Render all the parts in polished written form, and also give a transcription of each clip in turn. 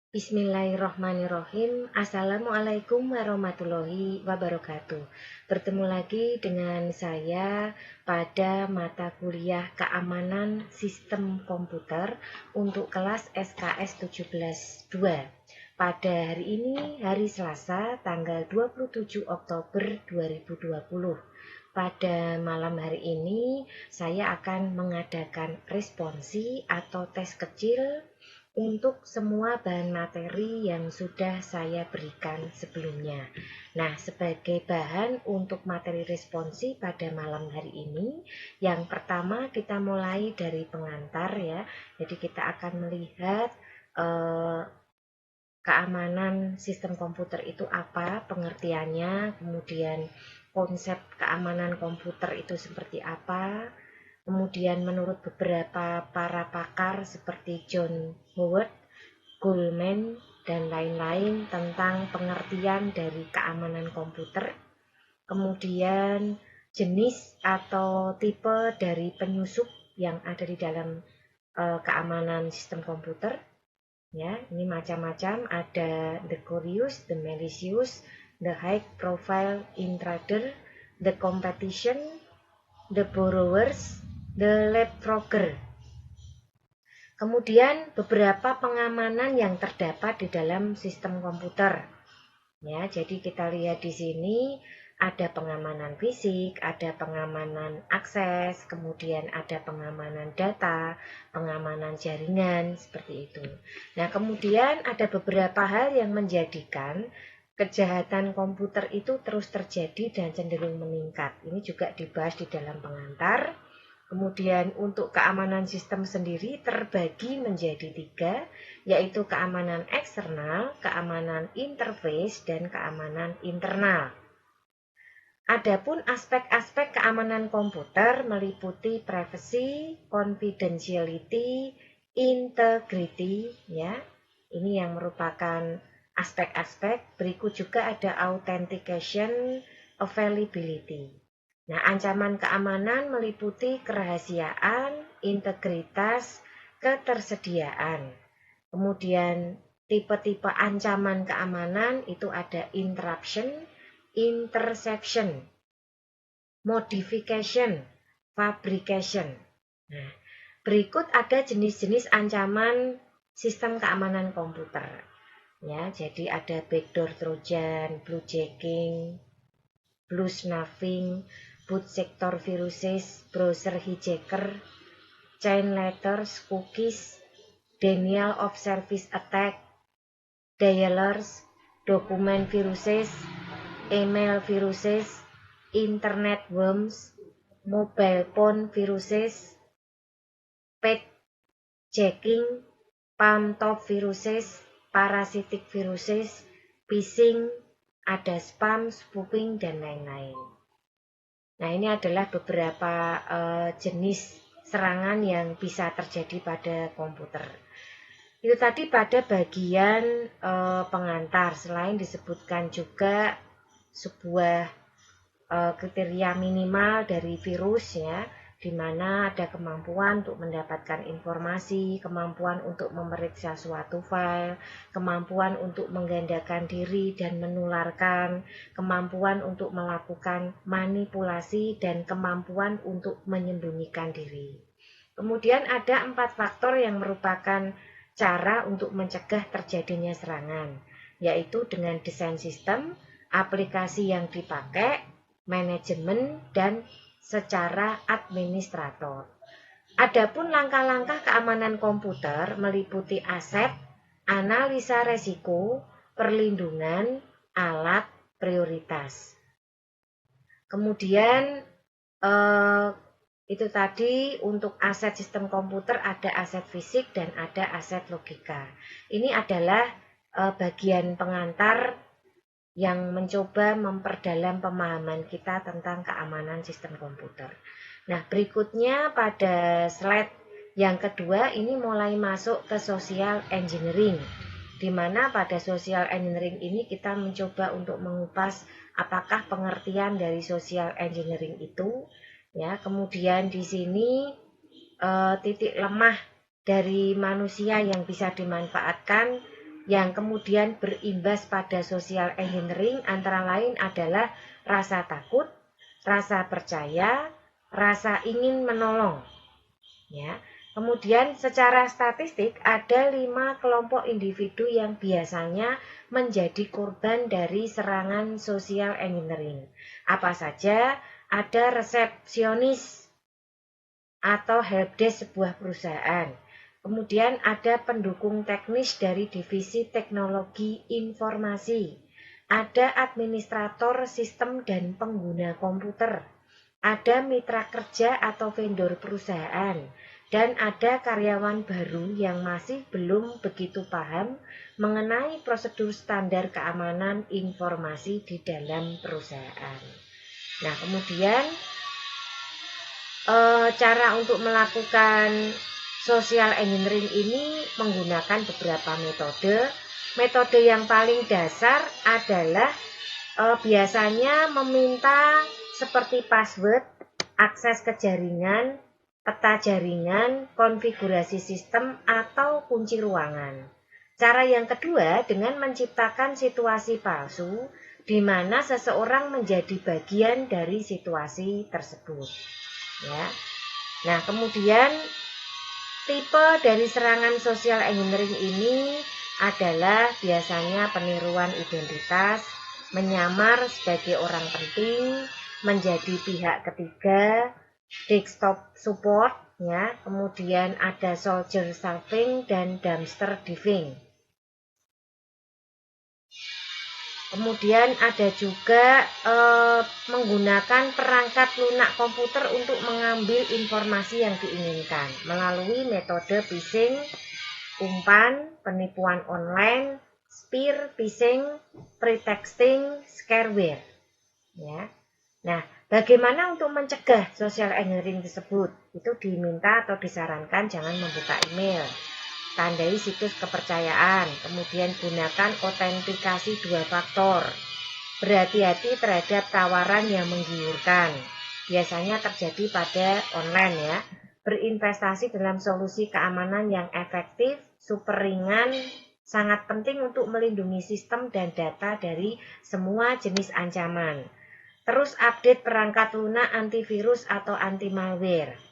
Bismillahirrohmanirrohim. Assalamualaikum warahmatullahi wabarakatuh. Bertemu lagi dengan saya pada mata kuliah Keamanan Sistem Komputer untuk kelas SKS 17-2. Pada hari ini, hari Selasa, tanggal 27 Oktober 2020. Pada malam hari ini, saya akan mengadakan responsi atau tes kecil untuk semua bahan materi yang sudah saya berikan sebelumnya. Nah, sebagai bahan untuk materi responsi pada malam hari ini, yang pertama kita mulai dari pengantar ya. Jadi kita akan melihat keamanan sistem komputer itu apa, pengertiannya, kemudian konsep keamanan komputer itu seperti apa. Kemudian menurut beberapa para pakar seperti John Howard, Goldman, dan lain-lain tentang pengertian dari keamanan komputer. Kemudian jenis atau tipe dari penyusup yang ada di dalam keamanan sistem komputer. Ya, ini macam-macam, ada the curious, the malicious, the high profile intruder, the competition, the borrowers, the leapfrogger. Kemudian beberapa pengamanan yang terdapat di dalam sistem komputer. Ya, jadi kita lihat di sini ada pengamanan fisik, ada pengamanan akses, kemudian ada pengamanan data, pengamanan jaringan, seperti itu. Nah, kemudian ada beberapa hal yang menjadikan kejahatan komputer itu terus terjadi dan cenderung meningkat. Ini juga dibahas di dalam pengantar. Kemudian untuk keamanan sistem sendiri terbagi menjadi 3, yaitu keamanan eksternal, keamanan interface, dan keamanan internal. Adapun aspek-aspek keamanan komputer meliputi privacy, confidentiality, integrity, ya. Ini yang merupakan aspek-aspek. Berikut juga ada authentication, availability. Nah, ancaman keamanan meliputi kerahasiaan, integritas, ketersediaan. Kemudian tipe-tipe ancaman keamanan itu ada interruption, interception, modification, fabrication. Nah, berikut ada jenis-jenis ancaman sistem keamanan komputer. Ya, jadi ada backdoor trojan, bluejacking, blue snuffing, boot sector viruses, browser hijacker, chain letters, cookies, denial of service attack, dialers, document viruses, email viruses, internet worms, mobile phone viruses, page jacking, palm top viruses, parasitic viruses, phishing, ada spam, spoofing, dan lain-lain. Nah, ini adalah beberapa jenis serangan yang bisa terjadi pada komputer. Itu tadi pada bagian pengantar. Selain disebutkan juga sebuah kriteria minimal dari virus ya, di mana ada kemampuan untuk mendapatkan informasi, kemampuan untuk memeriksa suatu file, kemampuan untuk menggandakan diri dan menularkan, kemampuan untuk melakukan manipulasi, dan kemampuan untuk menyembunyikan diri. Kemudian ada 4 faktor yang merupakan cara untuk mencegah terjadinya serangan, yaitu dengan desain sistem, aplikasi yang dipakai, manajemen, dan secara administrator. Adapun langkah-langkah keamanan komputer meliputi aset, analisa resiko, perlindungan, alat, prioritas. Kemudian itu tadi untuk aset sistem komputer ada aset fisik dan ada aset logika. Ini adalah bagian pengantar yang mencoba memperdalam pemahaman kita tentang keamanan sistem komputer. Nah, berikutnya pada slide yang kedua ini mulai masuk ke social engineering, di mana pada social engineering ini kita mencoba untuk mengupas apakah pengertian dari social engineering itu, ya. Kemudian di sini titik lemah dari manusia yang bisa dimanfaatkan yang kemudian berimbas pada social engineering antara lain adalah rasa takut, rasa percaya, rasa ingin menolong. Ya. Kemudian secara statistik ada 5 kelompok individu yang biasanya menjadi korban dari serangan social engineering. Apa saja? Ada resepsionis atau helpdesk sebuah perusahaan. Kemudian ada pendukung teknis dari divisi teknologi informasi. Ada administrator sistem dan pengguna komputer. Ada mitra kerja atau vendor perusahaan. Dan ada karyawan baru yang masih belum begitu paham mengenai prosedur standar keamanan informasi di dalam perusahaan. Nah, kemudian cara untuk melakukan social engineering ini menggunakan beberapa metode. Metode yang paling dasar adalah biasanya meminta seperti password, akses ke jaringan, peta jaringan, konfigurasi sistem, atau kunci ruangan. Cara yang kedua dengan menciptakan situasi palsu di mana seseorang menjadi bagian dari situasi tersebut. Ya. Nah, kemudian tipe dari serangan social engineering ini adalah biasanya peniruan identitas, menyamar sebagai orang penting, menjadi pihak ketiga, desktop support, ya, kemudian ada soldier stuffing dan dumpster diving. Kemudian ada juga menggunakan perangkat lunak komputer untuk mengambil informasi yang diinginkan melalui metode phishing, umpan, penipuan online, spear phishing, pretexting, scareware. Ya. Nah, bagaimana untuk mencegah social engineering tersebut? Itu diminta atau disarankan jangan membuka email. Tandai situs kepercayaan, kemudian gunakan autentikasi 2 faktor. Berhati-hati terhadap tawaran yang menggiurkan. Biasanya terjadi pada online ya. Berinvestasi dalam solusi keamanan yang efektif, super ringan, sangat penting untuk melindungi sistem dan data dari semua jenis ancaman. Terus update perangkat lunak antivirus atau anti malware.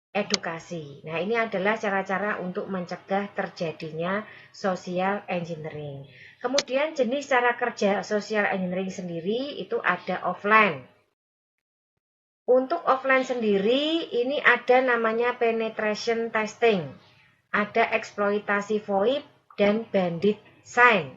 Edukasi. Nah, ini adalah cara-cara untuk mencegah terjadinya social engineering. Kemudian jenis cara kerja social engineering sendiri itu ada offline. Untuk offline sendiri ini ada namanya penetration testing. Ada eksploitasi VoIP dan bandit sign.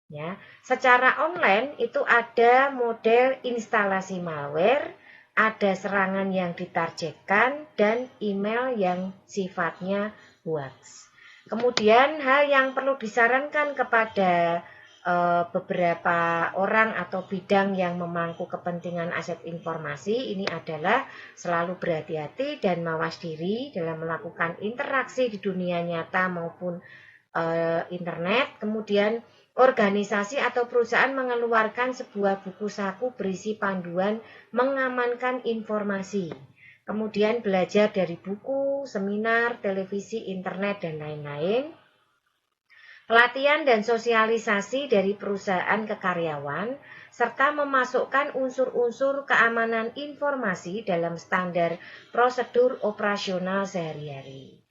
Ya, secara online itu ada model instalasi malware, ada serangan yang ditargetkan, dan email yang sifatnya hoax. Kemudian hal yang perlu disarankan kepada beberapa orang atau bidang yang memangku kepentingan aset informasi ini adalah selalu berhati-hati dan mawas diri dalam melakukan interaksi di dunia nyata maupun internet. Kemudian organisasi atau perusahaan mengeluarkan sebuah buku saku berisi panduan mengamankan informasi. Kemudian belajar dari buku, seminar, televisi, internet, dan lain-lain. Pelatihan dan sosialisasi dari perusahaan ke karyawan, serta memasukkan unsur-unsur keamanan informasi dalam standar prosedur operasional sehari-hari.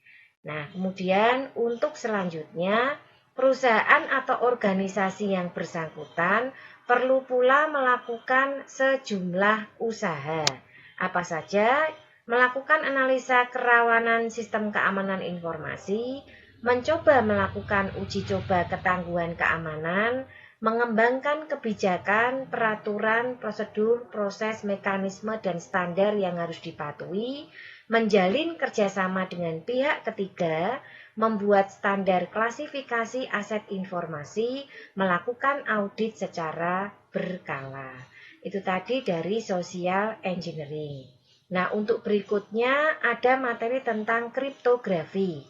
Nah, kemudian untuk selanjutnya, perusahaan atau organisasi yang bersangkutan perlu pula melakukan sejumlah usaha. Apa saja? Melakukan analisa kerawanan sistem keamanan informasi, mencoba melakukan uji coba ketangguhan keamanan, mengembangkan kebijakan, peraturan, prosedur, proses, mekanisme, dan standar yang harus dipatuhi, menjalin kerjasama dengan pihak ketiga, membuat standar klasifikasi aset informasi, melakukan audit secara berkala. Itu tadi dari social engineering. Nah, untuk berikutnya ada materi tentang kriptografi.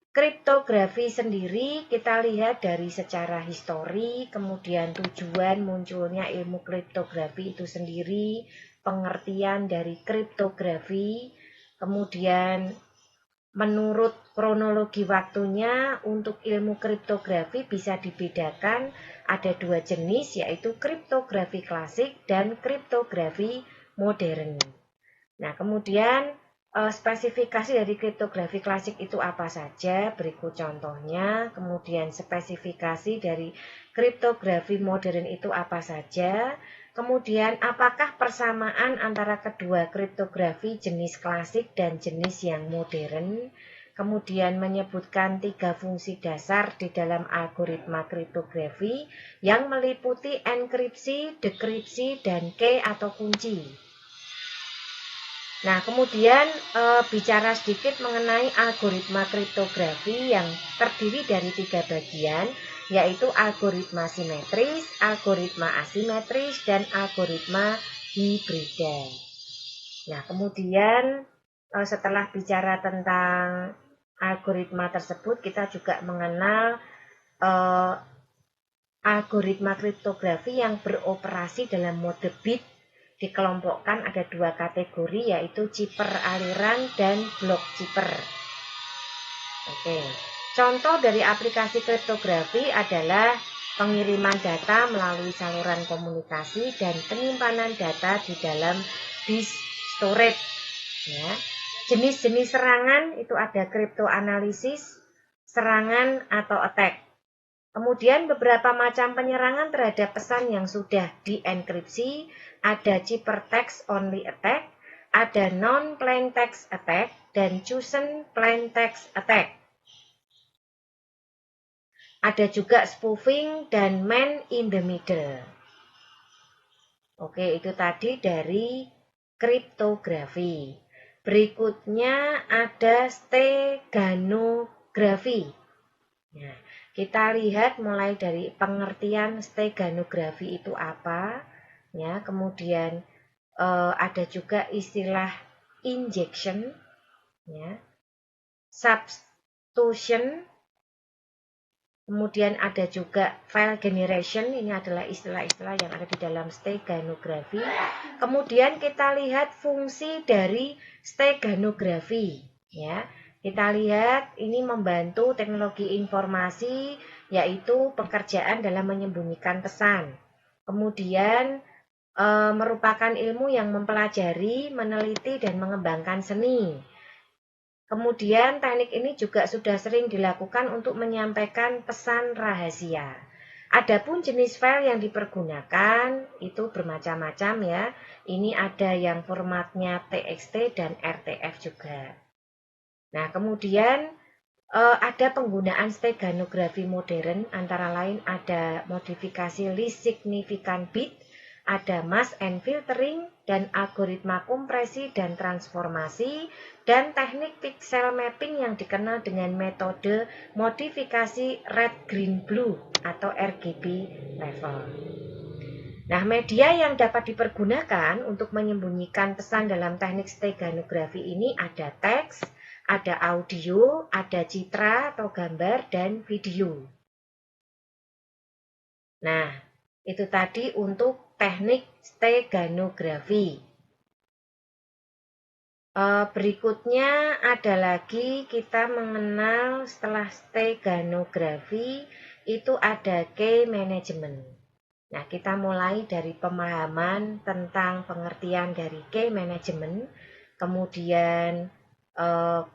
Kriptografi sendiri kita lihat dari secara histori, kemudian tujuan munculnya ilmu kriptografi itu sendiri, pengertian dari kriptografi, kemudian menurut kronologi waktunya untuk ilmu kriptografi bisa dibedakan ada dua jenis, yaitu kriptografi klasik dan kriptografi modern. Nah, kemudian spesifikasi dari kriptografi klasik itu apa saja? Berikut contohnya. Kemudian spesifikasi dari kriptografi modern itu apa saja? Kemudian apakah persamaan antara kedua kriptografi jenis klasik dan jenis yang modern? Kemudian menyebutkan 3 fungsi dasar di dalam algoritma kriptografi yang meliputi enkripsi, dekripsi, dan key atau kunci. Nah, kemudian bicara sedikit mengenai algoritma kriptografi yang terdiri dari 3 bagian, yaitu algoritma simetris, algoritma asimetris, dan algoritma hibrida. Nah, kemudian setelah bicara tentang algoritma tersebut, kita juga mengenal algoritma kriptografi yang beroperasi dalam mode bit. Dikelompokkan ada 2 kategori, yaitu chipper aliran dan blok chipper. Oke. Contoh dari aplikasi kriptografi adalah pengiriman data melalui saluran komunikasi dan penyimpanan data di dalam disk storage. Ya. Jenis-jenis serangan itu ada kriptoanalisis, serangan atau attack. Kemudian beberapa macam penyerangan terhadap pesan yang sudah dienkripsi, ada chipper text only attack, ada non-plain text attack, dan chosen plain text attack. Ada juga spoofing dan man in the middle. Oke, itu tadi dari kriptografi. Berikutnya ada steganografi. Nah, kita lihat mulai dari pengertian steganografi itu apa, ya. Kemudian ada juga istilah injection, ya, substitution. Kemudian ada juga file generation, ini adalah istilah-istilah yang ada di dalam steganografi. Kemudian kita lihat fungsi dari steganografi, ya. Kita lihat ini membantu teknologi informasi, yaitu pekerjaan dalam menyembunyikan pesan. Kemudian merupakan ilmu yang mempelajari, meneliti, dan mengembangkan seni. Kemudian teknik ini juga sudah sering dilakukan untuk menyampaikan pesan rahasia. Adapun jenis file yang dipergunakan itu bermacam-macam, ya. Ini ada yang formatnya TXT dan RTF juga. Nah, kemudian ada penggunaan steganografi modern, antara lain ada modifikasi least significant bit, ada mask and filtering, dan algoritma kompresi dan transformasi, dan teknik pixel mapping yang dikenal dengan metode modifikasi red, green, blue atau RGB level. Nah, media yang dapat dipergunakan untuk menyembunyikan pesan dalam teknik steganografi ini ada teks, ada audio, ada citra atau gambar, dan video. Nah, itu tadi untuk teknik steganografi. Berikutnya ada lagi kita mengenal setelah steganografi itu ada key management. Nah, kita mulai dari pemahaman tentang pengertian dari key management, kemudian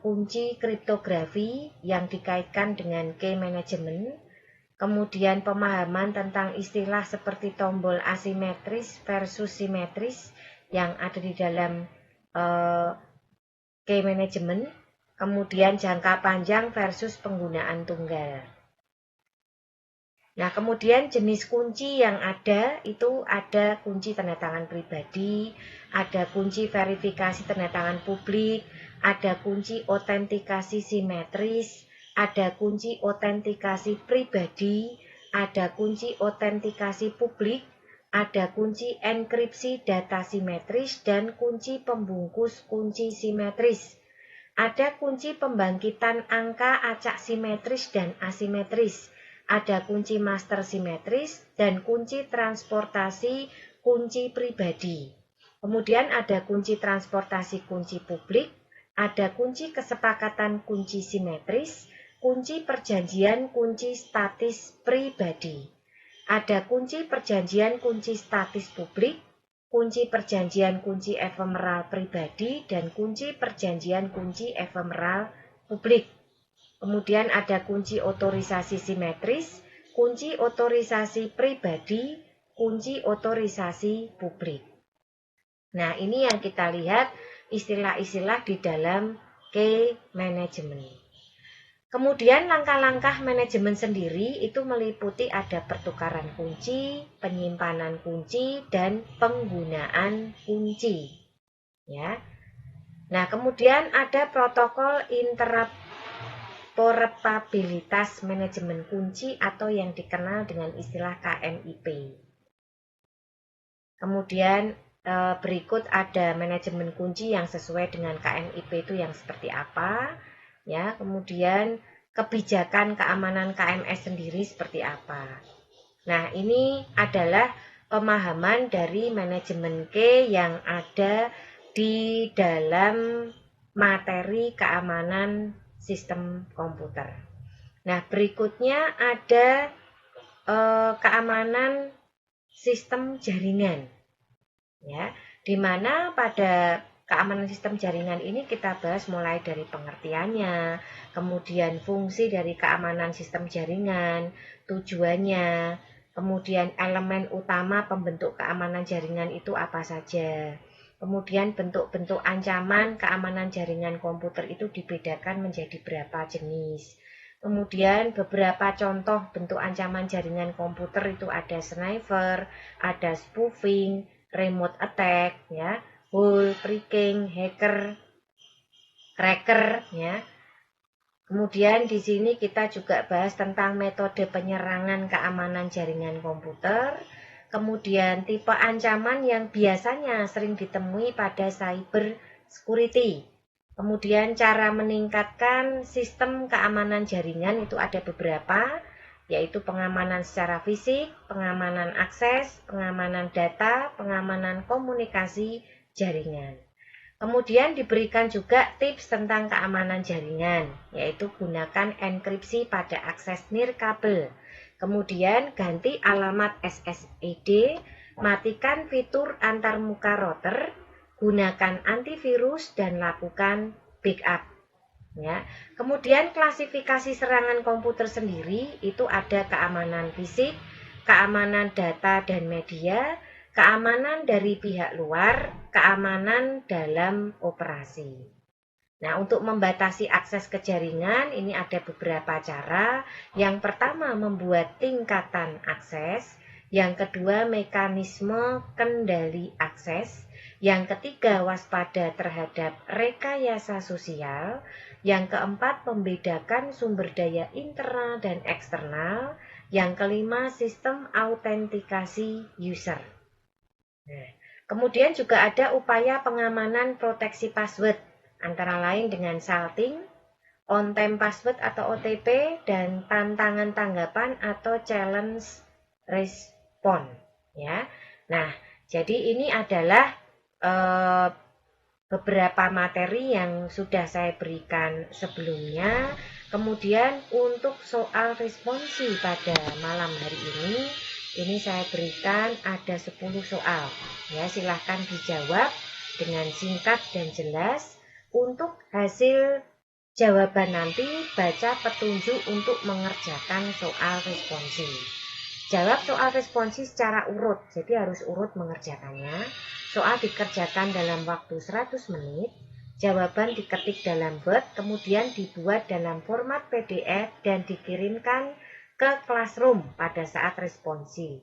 kunci kriptografi yang dikaitkan dengan key management, kemudian pemahaman tentang istilah seperti tombol asimetris versus simetris yang ada di dalam key management, kemudian jangka panjang versus penggunaan tunggal. Nah, kemudian jenis kunci yang ada itu ada kunci tanda tangan pribadi, ada kunci verifikasi tanda tangan publik, ada kunci otentikasi simetris, ada kunci otentikasi pribadi, ada kunci otentikasi publik, ada kunci enkripsi data simetris, dan kunci pembungkus kunci simetris. Ada kunci pembangkitan angka acak simetris dan asimetris. Ada kunci master simetris dan kunci transportasi kunci pribadi. Kemudian ada kunci transportasi kunci publik, Ada kunci kesepakatan kunci simetris, kunci perjanjian kunci statis pribadi. Ada kunci perjanjian kunci statis publik, kunci perjanjian kunci efemeral pribadi, dan kunci perjanjian kunci efemeral publik. Kemudian ada kunci otorisasi simetris, kunci otorisasi pribadi, kunci otorisasi publik. Nah, ini yang kita lihat istilah-istilah di dalam key management. Kemudian langkah-langkah manajemen sendiri itu meliputi ada pertukaran kunci, penyimpanan kunci, dan penggunaan kunci. Ya. Nah, kemudian ada protokol interoperabilitas manajemen kunci atau yang dikenal dengan istilah KMIP. Kemudian berikut ada manajemen kunci yang sesuai dengan KMIP itu yang seperti apa, ya. Kemudian kebijakan keamanan KMS sendiri seperti apa. Nah, ini adalah pemahaman dari manajemen K yang ada di dalam materi keamanan sistem komputer. Nah, berikutnya ada keamanan sistem jaringan. Ya, di mana pada keamanan sistem jaringan ini kita bahas mulai dari pengertiannya, kemudian fungsi dari keamanan sistem jaringan, tujuannya, kemudian elemen utama pembentuk keamanan jaringan itu apa saja. Kemudian bentuk-bentuk ancaman keamanan jaringan komputer itu dibedakan menjadi berapa jenis. Kemudian beberapa contoh bentuk ancaman jaringan komputer itu ada sniper, ada spoofing, remote attack, ya, hole, pricking, hacker, cracker, ya. Kemudian di sini kita juga bahas tentang metode penyerangan keamanan jaringan komputer. Kemudian tipe ancaman yang biasanya sering ditemui pada cyber security. Kemudian cara meningkatkan sistem keamanan jaringan itu ada beberapa, yaitu pengamanan secara fisik, pengamanan akses, pengamanan data, pengamanan komunikasi jaringan. Kemudian diberikan juga tips tentang keamanan jaringan, yaitu gunakan enkripsi pada akses nirkabel. Kemudian ganti alamat SSID, matikan fitur antarmuka router, gunakan antivirus dan lakukan backup. Ya. Kemudian klasifikasi serangan komputer sendiri itu ada keamanan fisik, keamanan data dan media, keamanan dari pihak luar, keamanan dalam operasi. Nah, untuk membatasi akses ke jaringan ini ada beberapa cara. Yang pertama membuat tingkatan akses, yang kedua mekanisme kendali akses, yang ketiga waspada terhadap rekayasa sosial, yang keempat membedakan sumber daya internal dan eksternal, yang kelima sistem autentikasi user. Nah, kemudian juga ada upaya pengamanan proteksi password, antara lain dengan salting, on-time password atau OTP, dan tantangan tanggapan atau challenge response. Ya, nah jadi ini adalah beberapa materi yang sudah saya berikan sebelumnya. Kemudian untuk soal responsi pada malam hari ini saya berikan ada 10 soal. Ya, silahkan dijawab dengan singkat dan jelas. Untuk hasil jawaban nanti baca petunjuk untuk mengerjakan soal responsi. Jawab soal responsi secara urut, jadi harus urut mengerjakannya. Soal dikerjakan dalam waktu 100 menit, jawaban diketik dalam Word, kemudian dibuat dalam format PDF dan dikirimkan ke Classroom pada saat responsi.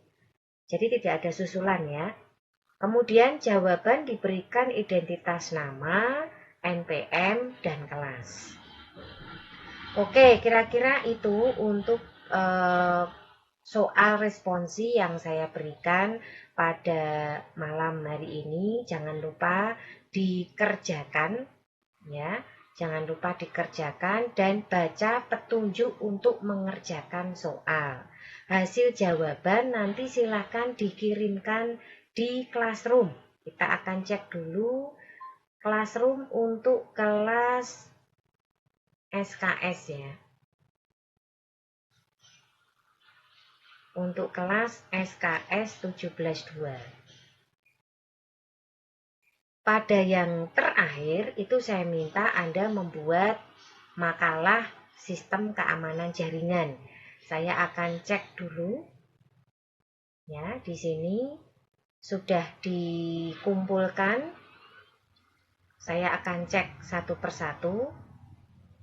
Jadi tidak ada susulan ya. Kemudian jawaban diberikan identitas nama, NPM, dan kelas. Oke, kira-kira itu untuk soal responsi yang saya berikan pada malam hari ini. Jangan lupa dikerjakan ya. Jangan lupa dikerjakan dan baca petunjuk untuk mengerjakan soal. Hasil jawaban nanti silakan dikirimkan di Classroom. Kita akan cek dulu Classroom untuk kelas SKS ya. Untuk kelas SKS 17.2. Pada yang terakhir itu saya minta Anda membuat makalah sistem keamanan jaringan. Saya akan cek dulu. Ya, di sini sudah dikumpulkan. Saya akan cek satu persatu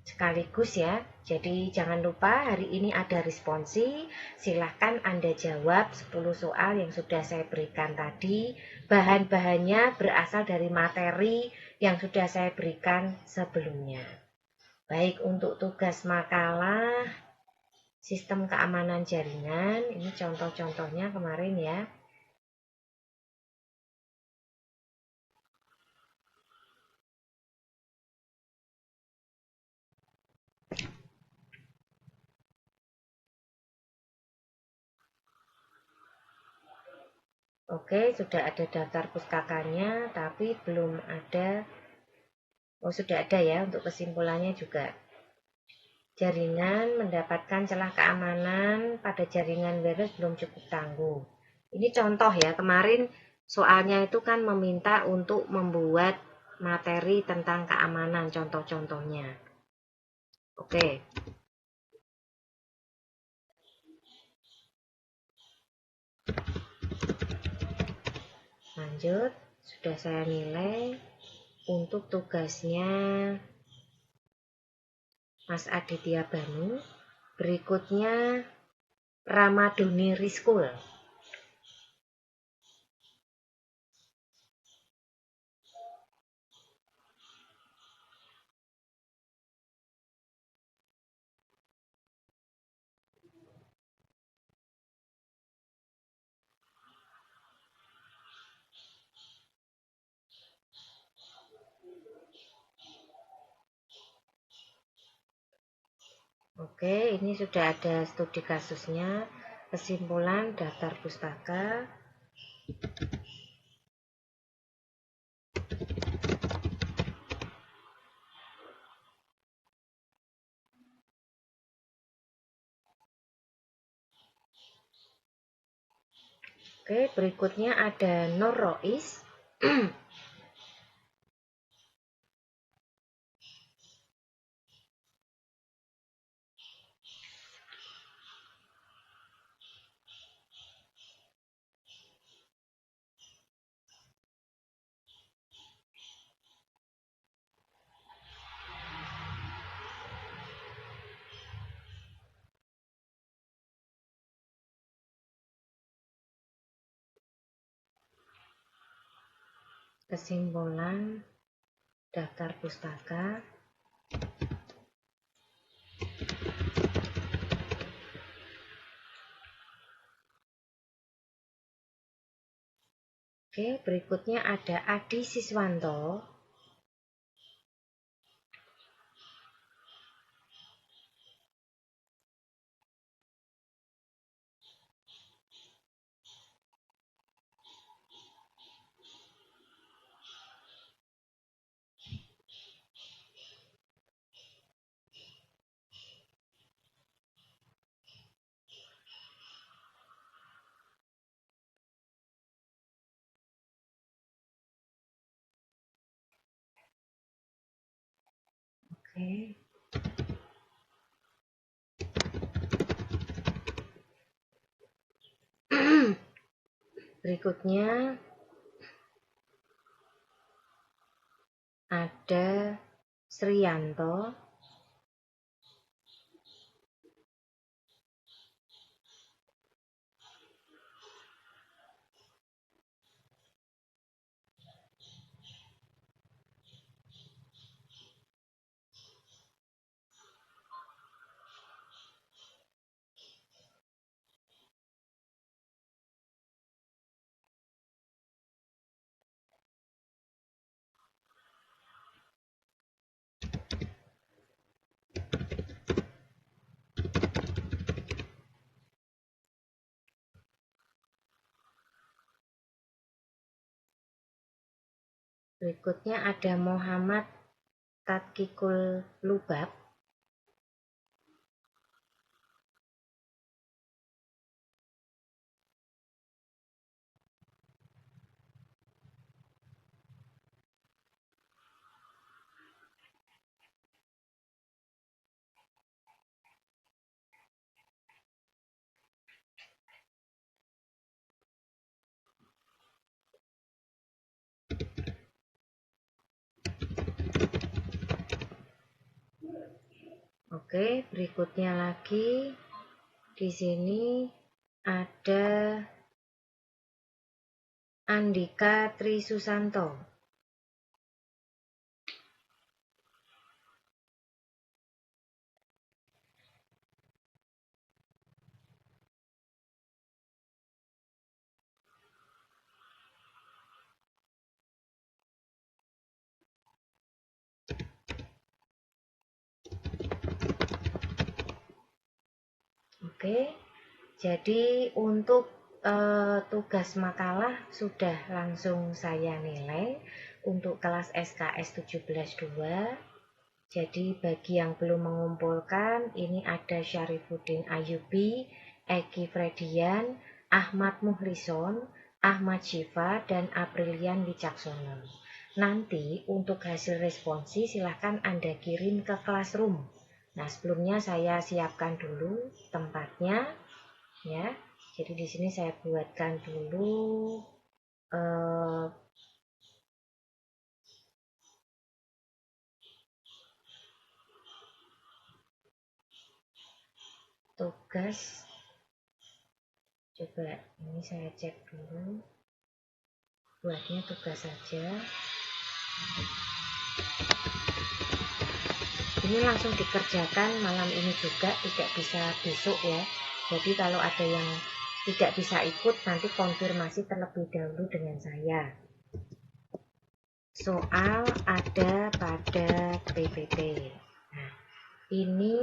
sekaligus ya. Jadi jangan lupa hari ini ada responsi. Silahkan Anda jawab 10 soal yang sudah saya berikan tadi. Bahan-bahannya berasal dari materi yang sudah saya berikan sebelumnya. Baik untuk tugas makalah sistem keamanan jaringan, ini contoh-contohnya kemarin ya. Oke, sudah ada daftar pustakanya, tapi belum ada. Oh, sudah ada ya untuk kesimpulannya juga. Jaringan mendapatkan celah keamanan pada jaringan wireless belum cukup tangguh. Ini contoh ya, kemarin soalnya itu kan meminta untuk membuat materi tentang keamanan, contoh-contohnya. Oke. Lanjut, sudah saya nilai. Untuk tugasnya Mas Aditya Banu. Berikutnya Ramadhani Rizkul. Oke, ini sudah ada studi kasusnya, kesimpulan daftar pustaka. Oke, berikutnya ada Nur Rois. Kesimpulan daftar pustaka. Oke, berikutnya ada Adi Siswanto. Oke. Berikutnya ada Sriyanto. Berikutnya ada Muhammad Tatkikul Lubab. Oke, berikutnya lagi di sini ada Andika Trisusanto. Oke, jadi untuk tugas makalah sudah langsung saya nilai untuk kelas SKS 17.2. Jadi bagi yang belum mengumpulkan, ini ada Syarifuddin Ayubi, Eki Fredian, Ahmad Muhlison, Ahmad Syifa, dan Aprilian Wicaksono. Nanti untuk hasil responsi silahkan Anda kirim ke Classroom. Nah, sebelumnya saya siapkan dulu tempatnya, ya. Jadi di sini saya buatkan dulu tugas. Coba ini saya cek dulu. Buatnya tugas saja. Ini langsung dikerjakan malam ini juga, tidak bisa besok ya. Jadi kalau ada yang tidak bisa ikut, nanti konfirmasi terlebih dahulu dengan saya. Soal ada pada PPT. Nah, ini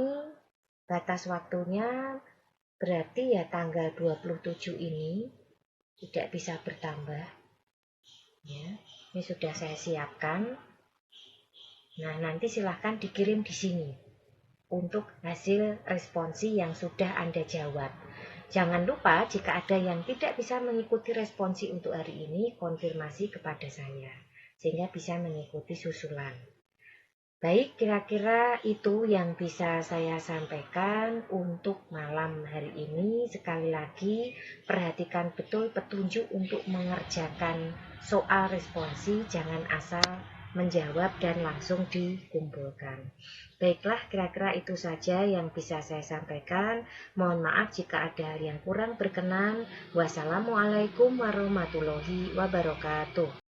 batas waktunya berarti ya tanggal 27 ini tidak bisa bertambah. Ya, ini sudah saya siapkan. Nah, nanti silahkan dikirim di sini untuk hasil responsi yang sudah Anda jawab. Jangan lupa jika ada yang tidak bisa mengikuti responsi untuk hari ini, konfirmasi kepada saya, sehingga bisa mengikuti susulan. Baik, kira-kira itu yang bisa saya sampaikan untuk malam hari ini. Sekali lagi, perhatikan betul petunjuk untuk mengerjakan soal responsi, jangan asal menjawab dan langsung dikumpulkan. Baiklah, kira-kira itu saja yang bisa saya sampaikan. Mohon maaf jika ada hal yang kurang berkenan. Wassalamualaikum warahmatullahi wabarakatuh.